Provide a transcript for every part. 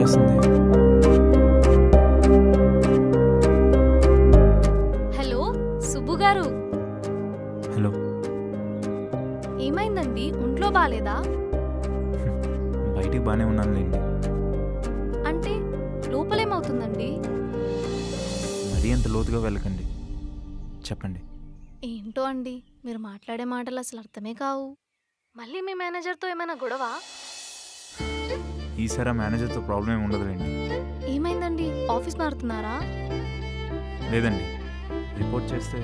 చేస్తుంది. హలో సుబ్బు గారు, హలో. ఏమైందండి? ఒంట్లో బాలేదా? బయటికి బాగానే ఉన్నానులేండి. అంటే లోపలేమవుతుందండి? మరీ అంత లోతుగా వెళ్ళకండి, చెప్పండి. ఏంటో అండి, మీరు మాట్లాడే మాటలు అసలు అర్థమే కావు. మళ్ళీ మీ మేనేజర్తో ఏమైనా గొడవ? ఈసారి ఆ మేనేజర్తో ప్రాబ్లం ఏమి ఉండదులేండి. ఏమైందండి? ఆఫీస్ మారుతున్నారా? లేదండి, రిపోర్ట్ చేస్తే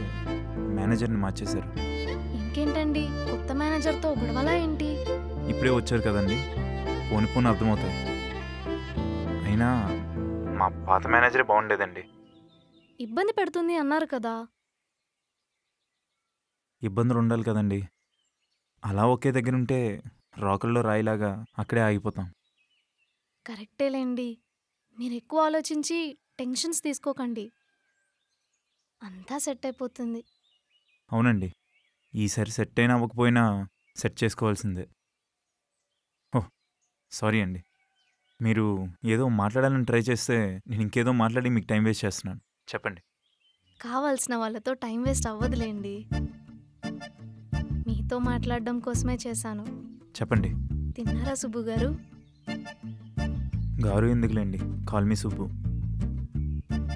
మేనేజర్ని మార్చేశారు. ఇంకేంటండి, కొత్త మేనేజర్తో గొడవలా ఏంటి? ఇప్పుడే వచ్చారు కదండి, పోని పోని అర్థమవుతాయి. అయినా మా పాత మేనేజరే బాగుండేదండి. ఇబ్బంది పెడుతుంది అన్నారు కదా. ఇబ్బందులు ఉండాలి కదండి. అలా ఒకే దగ్గర ఉంటే రాకుల్లో రాయిలాగా అక్కడే ఆగిపోతాం. కరెక్టేలేండి. మీరు ఎక్కువ ఆలోచించి టెన్షన్స్ తీసుకోకండి, అంతా సెట్ అయిపోతుంది. అవునండి, ఈసారి సెట్ అయినా అవ్వకపోయినా సెట్ చేసుకోవాల్సిందే. ఓహ్, సారీ అండి. మీరు ఏదో మాట్లాడాలని ట్రై చేస్తే నేను ఇంకేదో మాట్లాడి మీకు టైం వేస్ట్ చేస్తున్నాను. చెప్పండి. కావాల్సిన వాళ్ళతో టైం వేస్ట్ అవ్వదులేండి. మీతో మాట్లాడడం కోసమే చేశాను. చెప్పండి. తిన్నారా సుబ్బు గారు? గారు ఎందుకులేండి, కాల్ మీ సుబ్బు.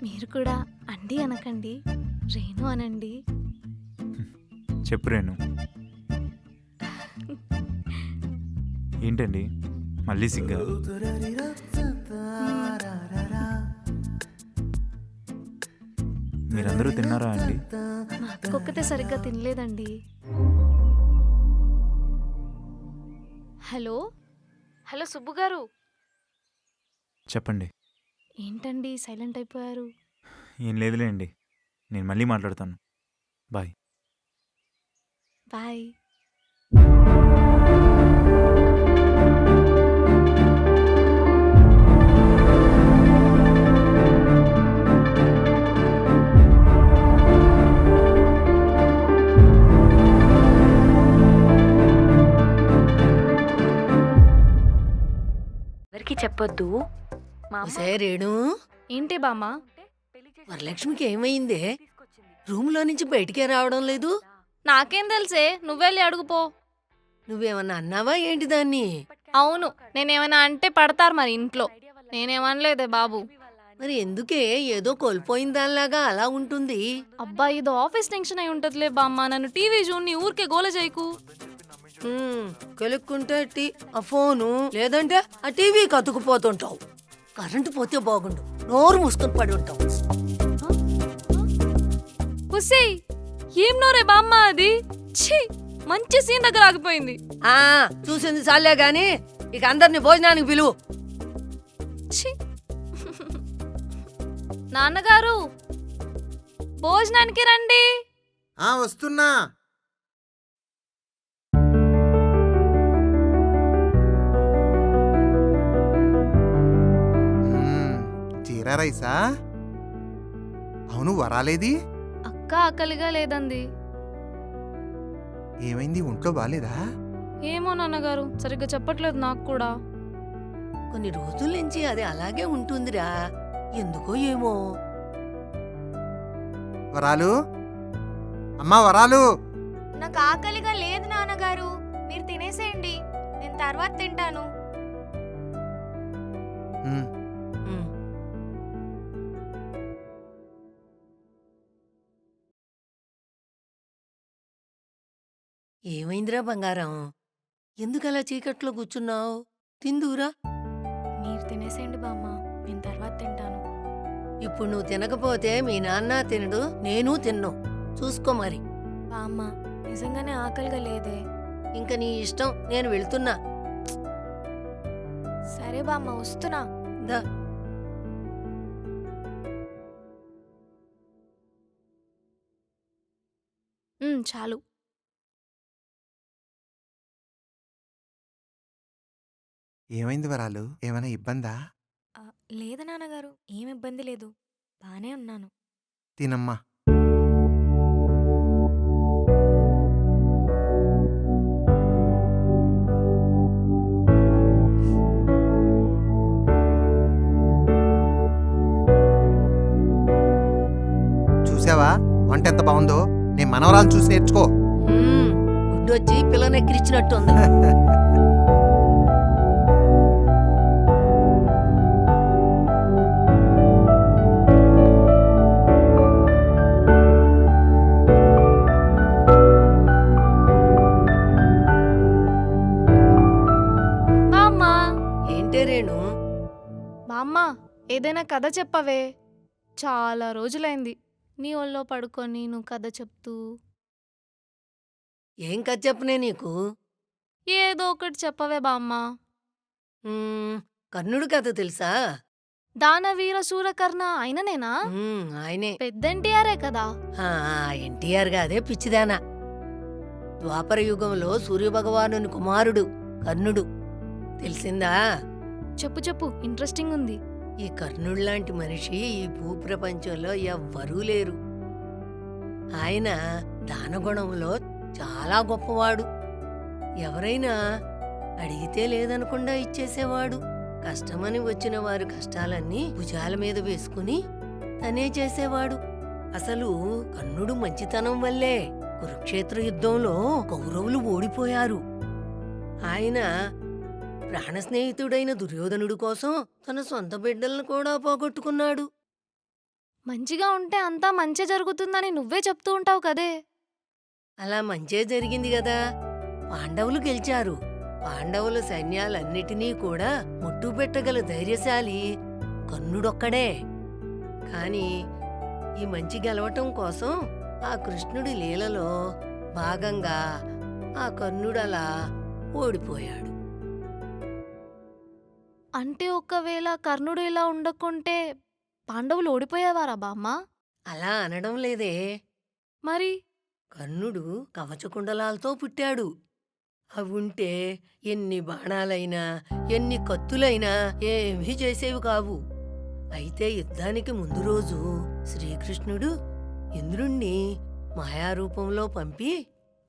మీరు కూడా అండి అనకండి, రేణు అనండి. చెప్పు రేణు. ఏంటండి మళ్ళీ సిగ్గా? మీరందరూ తిన్నారా అండి? మా అక్కకొక్కతే సరిగ్గా తినలేదండి. హలో హలో సుబ్బు గారు, చెప్పండి. ఏంటండి సైలెంట్ అయిపోయారు? ఏం లేదులేండి, నేను మళ్ళీ మాట్లాడతాను. బాయ్. బాయ్. ఎవరికి చెప్పొద్దు. ఒసే రేణు, ఏంటి బామ్మ? వరలక్ష్మికి ఏమైందే? రూమ్లో నుంచి బయటికే రావడం లేదు. నాకేం తెలుసే, నువ్వెళ్ళి అడుగుపో. నువ్వేమన్నా అన్నావా ఏంటి దాన్ని? అవును, నేనేమైనా అంటే పడతారు మరి ఇంట్లో. నేనేమనలేదే బాబు. మరి ఎందుకే ఏదో కోల్పోయిన దానిలాగా అలా ఉంటుంది? అబ్బా, ఇదో ఆఫీస్ టెన్షన్ అయి ఉంటదిలే బామ్మ. నన్ను టీవీ చూడని ఊరికే గోల చేయకు. కెలుక్కుంటే ఆ ఫోను లేదంటే ఆ టీవీ కతుకుపోతుంటావు. కరెంటు పోతే బాగుండు, నోరు మూసుకొని పడి ఉంటావు. హుస్సే, ఏం నోరే బామ్మ అది? ఛీ, మంచి సీన్ దగ్గర ఆగిపోయింది. ఆ చూసింది చాలే గాని ఇక అందరిని భోజనానికి పిలువు. ఛీ. నాన్నగారు, భోజనానికి రండి. వస్తున్నా. జీరా రైసా? అవును, వరాలేది? అక్క ఆకలిగా లేదంది. ఏమైంది, ఒంట్లో బాలేదా? ఏమో నాన్నగారు, సరిగ్గా చెప్పట్లేదు నాకు కూడా. కొన్ని రోజుల నుంచి అది అలాగే ఉంటుందిరా, ఎందుకో ఏమో. వరాలు, అమ్మా వరాలు. నాకు ఆకలిగా లేదు నాన్నగారు, మీరు తినేసేయండి, నేను తర్వాత తింటాను. ఉమ్, ఉమ్. ఏమైందిరా బంగారం? ఎందుకలా చీకట్లో కూర్చున్నావు? తిందురా. మీరు తినేసేయండి బామ్మ, నేను తర్వాత తింటాను. ఇప్పుడు నువ్వు తినకపోతే మీ నాన్న తినడు, నేను తిన్ను. చూసుకో మరి. బామ్మ, నిజంగానే ఆకలిగా లేదే. ఇంక నీ ఇష్టం, నేను వెళ్తున్నా. సరే బామ్మ, వస్తున్నా. దా. చాలు. ఏమైంది వరాలు, ఏమైనా ఇబ్బందా? లేదు నాన్నగారు, ఏం ఇబ్బంది లేదు, బానే ఉన్నాను. తినమ్మా. చూసావా వంట ఎంత బాగుందో? నీ మనవరాలు చూసి నేర్చుకో. గుడ్డొచ్చి పిల్లని ఎక్కిరిచ్చినట్టుంది. బామ్మ ఏంటే రేణు? బామ్మ ఏదైనా కథ చెప్పవే. చాలా రోజులైంది నీ ఒళ్ళో పడుకొని నువ్వు కథ చెప్తూ. ఏం కథ చెప్పనే నీకు? ఏదో ఒకటి చెప్పవే బామ్మ. కర్ణుడి కథ తెలుసా? దానవీర శూరకర్ణ ఆయననేనా? ఆయనే. పెద్ద ఎన్టీఆరే కదా. ఎన్టీఆర్ గాదే పిచ్చిదానా. ద్వాపర యుగంలో సూర్యభగవానుని కుమారుడు కర్ణుడు. తెలిసిందా? చెప్పు చెప్పు, ఇంట్రెస్టింగ్ ఉంది. ఈ కర్ణుడిలాంటి మనిషి ఈ భూప్రపంచంలో ఎవ్వరూ లేరు. ఆయన దానగుణంలో చాలా గొప్పవాడు. ఎవరైనా అడిగితే లేదనకుండా ఇచ్చేసేవాడు. కష్టమని వచ్చిన వారి కష్టాలన్నీ భుజాల మీద వేసుకుని తనే చేసేవాడు. అసలు కర్ణుడు మంచితనం వల్లే కురుక్షేత్ర యుద్ధంలో కౌరవులు ఓడిపోయారు. ఆయన ప్రాణ స్నేహితుడైన దుర్యోధనుడి కోసం తన సొంత బిడ్డలను కూడా పోగొట్టుకున్నాడు. మంచిగా ఉంటే అంతా మంచి జరుగుతుందని నువ్వే చెప్తూ ఉంటావు కదే. అలా మంచే జరిగింది గదా. పాండవులు గెలిచారు. పాండవుల సైన్యాలన్నిటినీ కూడా ముట్టుపెట్టగల ధైర్యశాలి కర్ణుడొక్కడే. కాని ఈ మంచి గెలవటం కోసం ఆ కృష్ణుడి లీలలో భాగంగా ఆ కర్ణుడలా ఓడిపోయాడు. అంటే ఒకవేళ కర్ణుడు ఇలా ఉండకుంటే పాండవులు ఓడిపోయేవారా బామ్మ? అలా అనడం లేదే. మరి కర్ణుడు కవచకుండలాలతో పుట్టాడు. అవుంటే ఎన్ని బాణాలైనా ఎన్ని కత్తులైనా ఏమీ చేసేవి కావు. అయితే యుద్ధానికి ముందు రోజు శ్రీకృష్ణుడు ఇంద్రుణ్ణి మాయారూపంలో పంపి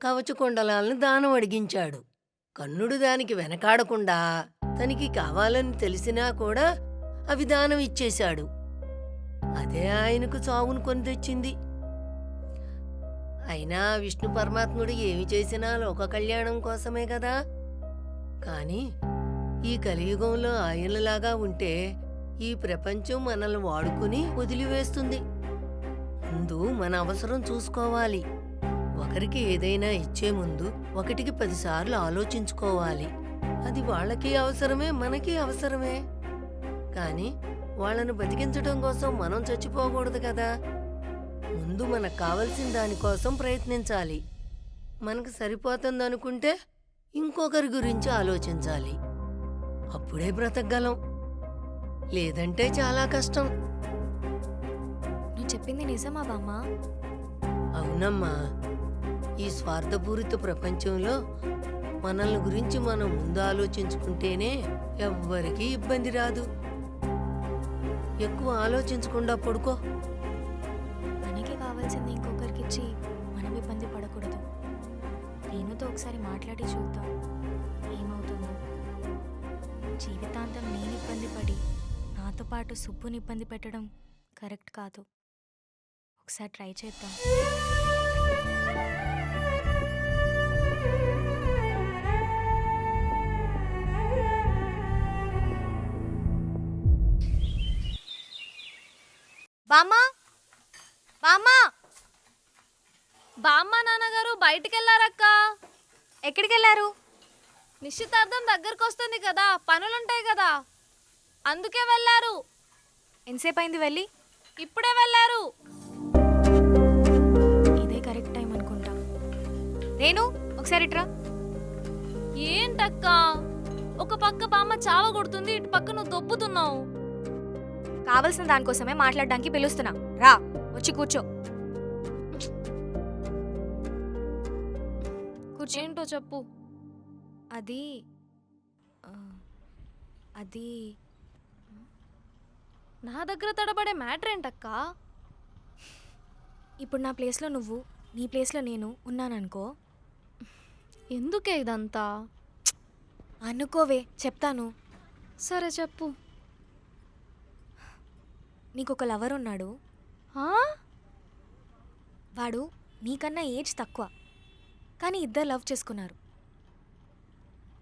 కవచకుండలాలను దానం అడిగించాడు. కర్ణుడు దానికి వెనకాడకుండా తనకి కావాలని తెలిసినా కూడా అవి దానం ఇచ్చేశాడు. అదే ఆయనకు చావును కొని తెచ్చింది. అయినా విష్ణు పరమాత్ముడు ఏమి చేసినా లోక కళ్యాణం కోసమే కదా. కాని ఈ కలియుగంలో ఆయనలాగా ఉంటే ఈ ప్రపంచం మనల్ని వాడుకుని వదిలివేస్తుంది. ముందు మన అవసరం చూసుకోవాలి. ఒకరికి ఏదైనా ఇచ్చే ముందు 1కి 10 సార్లు ఆలోచించుకోవాలి. అది వాళ్ళకి అవసరమే, మనకి అవసరమే. కాని వాళ్ళను బతికించడం కోసం మనం చచ్చిపోకూడదు కదా. ముందు మనకు కావలసిన దానికోసం ప్రయత్నించాలి. మనకు సరిపోతుందనుకుంటే ఇంకొకరి గురించి ఆలోచించాలి. అప్పుడే బ్రతకగలం. లేదంటే చాలా కష్టం. నువ్వు చెప్పింది నిజమా బామ్మ? అవునమ్మా. ఈ స్వార్థపూరిత ప్రపంచంలో మనల్ని గురించి మనం ముందు ఆలోచించుకుంటేనే ఎవ్వరికీ ఇబ్బంది రాదు. ఎక్కువ ఆలోచించకుండా పడుకో. మనకి కావాల్సింది ఇంకొకరికిచ్చి మనం ఇబ్బంది పడకూడదు. నేనుతో ఒకసారి మాట్లాడి చూద్దాం ఏమవుతుందో. జీవితాంతం నేను ఇబ్బంది పడి నాతో పాటు సుబ్బుని ఇబ్బంది పెట్టడం కరెక్ట్ కాదు. ఒకసారి ట్రై చేద్దాం. బామ్మా, బామ్మా, బామ్మ నాన్నగారు బయటికెళ్లారక్క. ఎక్కడికెళ్ళారు? నిశ్చితార్థం దగ్గరకు వస్తుంది కదా, పనులుంటాయి కదా, అందుకే వెళ్ళారు. ఎంతసేపు అయింది వెళ్ళి? ఇప్పుడే వెళ్ళారు. ఇదే కరెక్ట్ టైం అనుకుంటా. నేను ఒకసారి ఇట్రా. ఏంటక్క, ఒక పక్క బామ్మ చావ కొడుతుంది, ఇటు పక్క నువ్వు దొబ్బుతున్నావు. కావలసిన దానికోసమే మాట్లాడడానికి పిలుస్తున్నా. రా, వచ్చి కూర్చో. ఏంటో చెప్పు. అది అది నా దగ్గర తడబడే మ్యాటర్ ఏంటక్క? ఇప్పుడు నా ప్లేస్లో నువ్వు, నీ ప్లేస్లో నేను ఉన్నాననుకో. ఎందుకే ఇదంతా? అనుకోవే, చెప్తాను. సరే చెప్పు. నీకొక లవర్ ఉన్నాడు. ఆ? వాడు నీకన్నా ఏజ్ తక్కువ, కానీ ఇద్దరు లవ్ చేసుకున్నారు.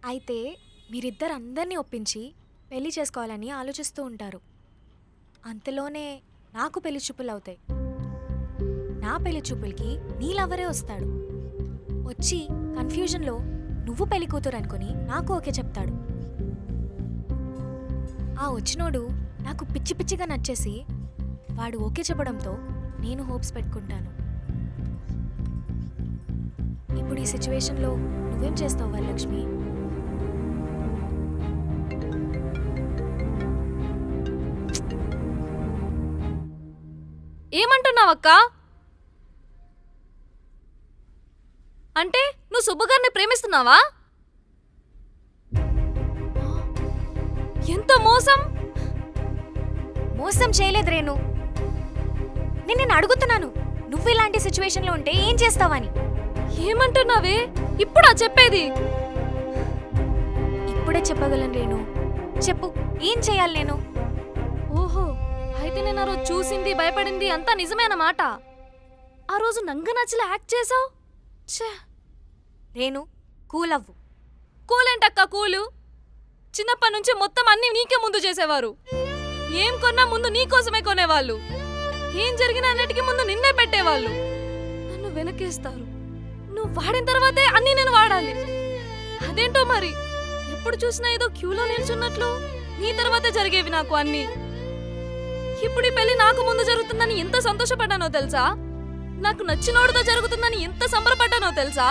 అయితే మీరిద్దరు అందరినీ ఒప్పించి పెళ్లి చేసుకోవాలని ఆలోచిస్తూ ఉంటారు. అంతలోనే నాకు పెళ్లి చూపులు అవుతాయి. నా పెళ్లి చూపులకి నీ లవరే వస్తాడు. వచ్చి కన్ఫ్యూజన్లో నువ్వు పెళ్లి కూతురు అనుకుని నాకు ఓకే చెప్తాడు. ఆ వచ్చినోడు నాకు పిచ్చి పిచ్చిగా నచ్చేసి వాడు ఓకే చెప్పడంతో నేను హోప్స్ పెట్టుకుంటాను. ఇప్పుడు ఈ సిచ్యువేషన్లో నువ్వేం చేస్తావు వరలక్ష్మి? ఏమంటున్నావక్క? అంటే నువ్వు సుబ్బుగారిని ప్రేమిస్తున్నావా? ఎంత మోసం! మోసం చేయలేదు రేణు. నేను అడుగుతున్నాను, నువ్వు ఇలాంటి సిచ్యువేషన్లో ఉంటే ఏం చేస్తావని. ఏమంటున్నావే? ఇప్పుడా చెప్పేది? ఇప్పుడే చెప్పగలను రేణు. చెప్పు, ఏం చేయాలి నేను? ఓహో, అయితే నేను ఆ రోజు చూసింది, భయపడింది అంతా నిజమేనమాట. ఆ రోజు నంగనచ్చలా యాక్ట్ చేసావు. రేణు, కూల్ అవ్వు. కూలేంటక్క కూలు? చిన్నప్పటి నుంచి మొత్తం అన్ని నీకే ముందు చేసేవారు. ఏం కొన్నా ముందు నీకోసమే కొనేవాళ్ళు. ఏం జరిగినా అన్నిటికీ ముందు నిన్నే పెట్టేవాళ్ళు. నన్ను వెనకేస్తారు. నువ్వు వాడిన తర్వాతే అన్నీ నేను వాడాలి. అదేంటో మరి, ఎప్పుడు చూసినా ఏదో క్యూలో నిల్చున్నట్లు నీ తర్వాతే జరిగేవి నాకు అన్నీ. ఇప్పుడు ఈ పెళ్లి నాకు ముందు జరుగుతుందని ఎంత సంతోషపడ్డానో తెలుసా? నాకు నచ్చినోడితో జరుగుతుందని ఎంత సంబరపడ్డానో తెలుసా?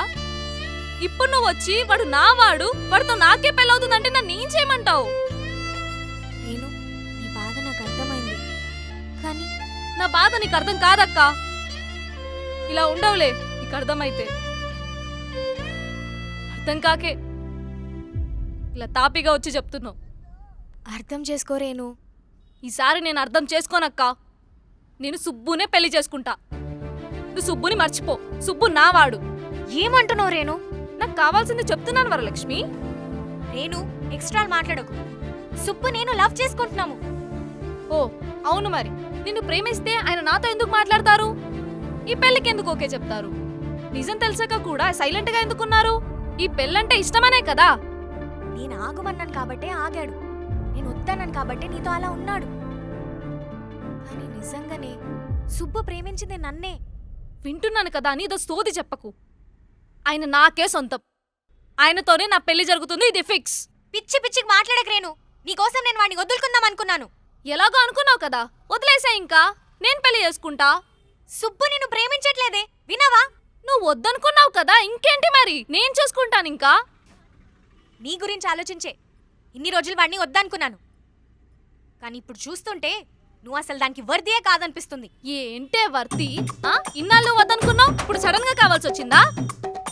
ఇప్పుడు నువ్వు వచ్చి వాడు నా వాడు, వాడితో నాకే పెళ్ళవుతుందంటే నన్ను ఏం చేయమంటావు? నేను నీ బాధ నాకు అర్థమైంది, కానీ నా బాధ నీకు అర్థం కాదక్కా. ఇలా ఉండవులే నీకు అర్థమైతే. అర్థం కాకే ఇలా తాపిగా వచ్చి చెప్తున్నావు. అర్థం చేసుకో రేణు. ఈసారి నేను అర్థం చేసుకోనక్కా. నేను సుబ్బునే పెళ్లి చేసుకుంటా. నువ్వు సుబ్బుని మర్చిపో. సుబ్బు నా వాడు. ఏమంటున్నావు రేణు? నాకు కావాల్సింది చెప్తున్నాను వరలక్ష్మి. రేణు, ఎక్స్ట్రా మాట్లాడకు. సుబ్బు నేను లవ్ చేసుకుంటున్నాము. ఓ అవును, మరి నిన్ను ప్రేమిస్తే ఆయన నాతో ఎందుకు మాట్లాడతారు? ఈ పెళ్లికి ఎందుకు ఓకే చెప్తారు? నిజం తెలిసాక కూడా సైలెంట్ గా ఎందుకున్నారు? ఈ పెళ్ళంటే ఇష్టమనే కదా. నేను ఆగమన్నాను కాబట్టే ఆగాడు. నేను వద్దన్నాను కాబట్టే నీతో అలా ఉన్నాడు. కానీ నిజంగానే సుబ్బు ప్రేమించింది నన్నే. వింటున్నాను కదా అని ఇదో సోది చెప్పకు. ఆయన నాకే సొంతం. ఆయనతోనే నా పెళ్లి జరుగుతుంది, ఇది ఫిక్స్. పిచ్చి పిచ్చికి మాట్లాడక రేణు. నీకోసం నేను వాడిని వదులుకుందాం అనుకున్నాను. ఎలాగో అనుకున్నావు కదా, వదిలేసా. ఇంకా నేను పెళ్లి చేసుకుంటా. సుబ్బు నిన్ను ప్రేమించట్లేదే, వినవా? నువ్వు వద్దనుకున్నావు కదా, ఇంకేంటి మరి, నేను చూసుకుంటాను. ఇంకా నీ గురించి ఆలోచించే ఇన్ని రోజులు వాడిని వద్దనుకున్నాను. కానీ ఇప్పుడు చూస్తుంటే నువ్వు అసలు దానికి వర్దియే కాదనిపిస్తుంది. ఏంటే వర్తి? ఇన్నాళ్ళు వద్దనుకున్నావు, ఇప్పుడు సడన్ గా కావాల్సి వచ్చిందా?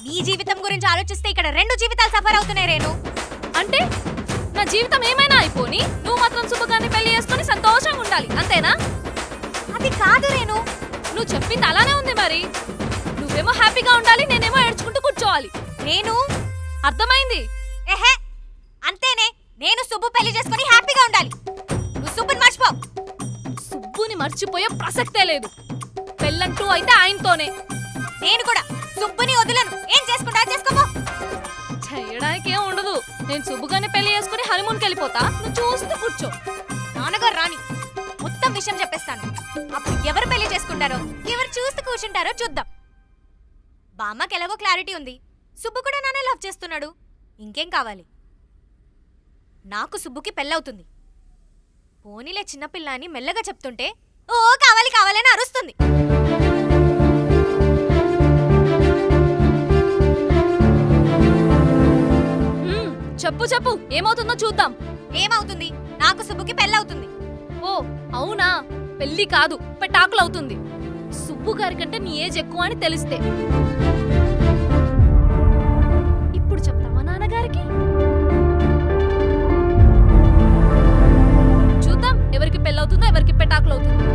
నీ జీవితం గురించి ఆలోచిస్తే ఇక్కడ 2 జీవితాలు సఫర్ అవుతున్నాయి రేణు. అంటే నా జీవితం ఏమైనా అయిపోని, నువ్వు మాత్రం సుబ్బుగారిని పెళ్లి చేసుకుని సంతోషంగా ఉండాలి, అంతేనా? అది కాదు రేణు. నువ్వు చెప్పింది అలానే ఉంది. మరి నువ్వేమో హ్యాపీగా ఉండాలి, నేనేమో ఏడ్చుకుంటూ కూర్చోవాలి. నేను అర్థమైంది. ఎహే, అంతేనే. నేను సుబ్బు పెళ్లి చేసుకుని హ్యాపీగా ఉండాలి. నువ్వు సుబ్బుని మర్చిపో. సుబ్బుని మర్చిపోయే ప్రసక్తే లేదు. పెళ్ళంటూ అయితే ఆయనతోనే. నేను కూడా సుబ్బుని వదలను. ఏం చేసుకుంటా చేసుకోపో. చేయడానికి ఏం ఉండదు. నేను సుబ్బుగారిని పెళ్లి చేసుకుని హనీమూన్కి వెళ్ళిపోతా, నువ్వు చూస్తూ కూర్చో. నాన్నగారు రాని మొత్తం విషయం చెప్పేస్తాను. అప్పుడు ఎవరు పెళ్లి చేసుకుంటారో, ఎవరు చూస్తూ కూర్చుంటారో చూద్దాం. బామ్మకి ఎలాగో క్లారిటీ ఉంది. సుబ్బు కూడా నానే లవ్ చేస్తున్నాడు. ఇంకేం కావాలి? నాకు సుబ్బుకి పెళ్ళవుతుంది. పోనీలే చిన్నపిల్ల అని మెల్లగా చెప్తుంటే ఓ కావాలి కావాలని అరుస్తుంది. చెప్పు చెప్పు, ఏమవుతుందో చూద్దాం. ఏమవుతుంది? నాకు సుబ్బుకి పెళ్ళవుతుంది. ఓ అవునా? పెళ్లి కాదు, పెటాకులు అవుతుంది. సుబ్బు గారి కంటే నీ ఏజ్ ఎక్కువ అని తెలిస్తే ఇప్పుడు చెప్తావా నాన్నగారికి? చూద్దాం ఎవరికి పెళ్ళవుతుందో, ఎవరికి పెటాకులు అవుతుందో.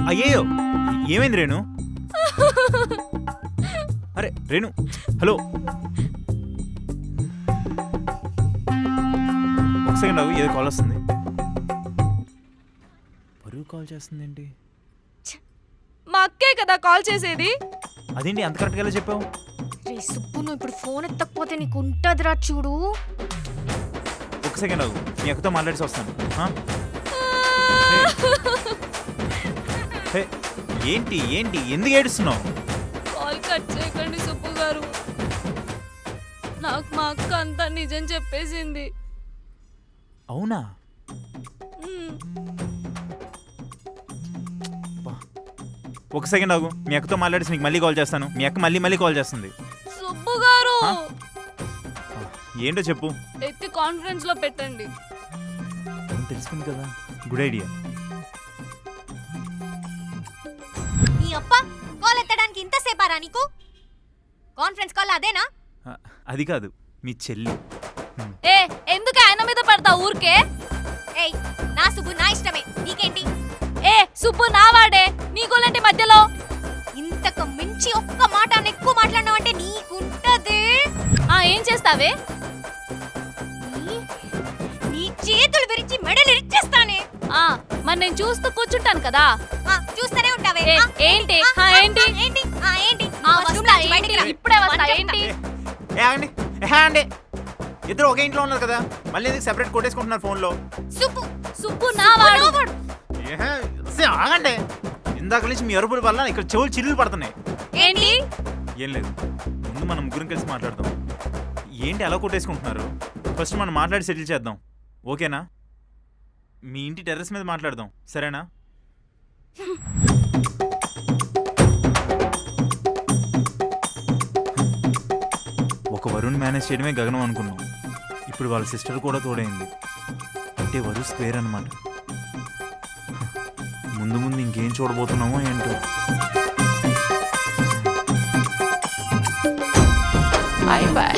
అయ్యో ఏమైంది రేణు? అరే రేణు, హలో, ఒక సెకండ్ ఆగు, ఏదో కాల్ వస్తుంది. పరువు కాల్ చేస్తుంది ఏంటి? మా అక్కే కదా కాల్ చేసేది. అదేంటి అంత కరెక్ట్గా ఎలా చెప్పావు? రే సుబ్బు, నువ్వు ఇప్పుడు ఫోన్ ఎత్తకపోతే నీకు ఉంటుందిరా చూడు. ఒక సెకండ్ ఆగు, మీ అక్కతో మాట్లాడేసి వస్తాను. ఆ? హే, ఏంటి ఏంటి ఎందుకు ఏడుస్తున్నావు? కాల్ కట్ చేయకండి సుబ్బు గారు. నాకు మా అక్క అంతా నిజం చెప్పేసింది. అవునా? మ్మ్. ఒక సెకండ్ ఆగు, మీ అక్కతో మాట్లాడేసి నీకు మళ్ళీ కాల్ చేస్తాను. మీ అక్క మళ్ళీ కాల్ చేస్తుంది. సుబ్బు గారు ఆ? ఏంటో చెప్పు. ఎత్తి కాన్ఫరెన్స్ లో పెట్టండి. తెలిసింది కదా, గుడ్ ఐడియా. నీ అప్ప కాల్ ఎత్తడానికి ఇంతసేపారా నీకు? కాన్ఫరెన్స్ కాల్ అదేనా? అది కాదు, మీ చెల్లి. ఏ ఎందుకు ఆయన మీద పడతా ఊరికే? ఏయ్, నా సుబ్బు నా ఇష్టమే, నీకేంటి? ఏ సుబ్బు నావాడే, నీకోలేంటి మధ్యలో? ఇంతకు మించి ఒక్క మాట ఎక్కువ మాట్లాడినావంటే నీకుంటది. ఏం చేస్తావే? నీ చేతులు విరిచి మెడలు ఇచ్చేస్తానే. మరి నేను చూస్తూ కూర్చుంటాను కదా. చూస్తూనే ఉంటావే. ఏ, ఏంటి? ఏంటి? ఏంటి? ఏంటి? వస్తా, ఏంటి? ఇప్పుడే వస్తా, ఏంటి? అండి ఇద్దరు ఒకే ఇంట్లో ఉన్నారు కదా, మళ్ళీ ఎందుకు సెపరేట్ కొట్టేసుకుంటున్నారు ఫోన్లో? సుబ్బు సుబ్బు నావాడు. ఆగండి, ఇందాక నుంచి మీ అరుపుల వల్ల ఇక్కడ చెవులు చిల్లులు పడుతున్నాయి. ఏంటి? ఏం లేదు, ముందు మనం ముగ్గురం కలిసి మాట్లాడదాం. ఏంటి అలా కొట్టేసుకుంటున్నారు? ఫస్ట్ మనం మాట్లాడి సెటిల్ చేద్దాం, ఓకేనా? మీ ఇంటి టెర్రస్ మీద మాట్లాడదాం, సరేనా? ఒక వరుణ్ మేనేజ్ చేయడమే గగనం అనుకున్నాం, ఇప్పుడు వాళ్ళ సిస్టర్ కూడా తోడైంది. అంటే వరు స్క్వేర్ అన్నమాట. ముందు ముందు ఇంకేం చూడబోతున్నామో ఏంటో. iPad.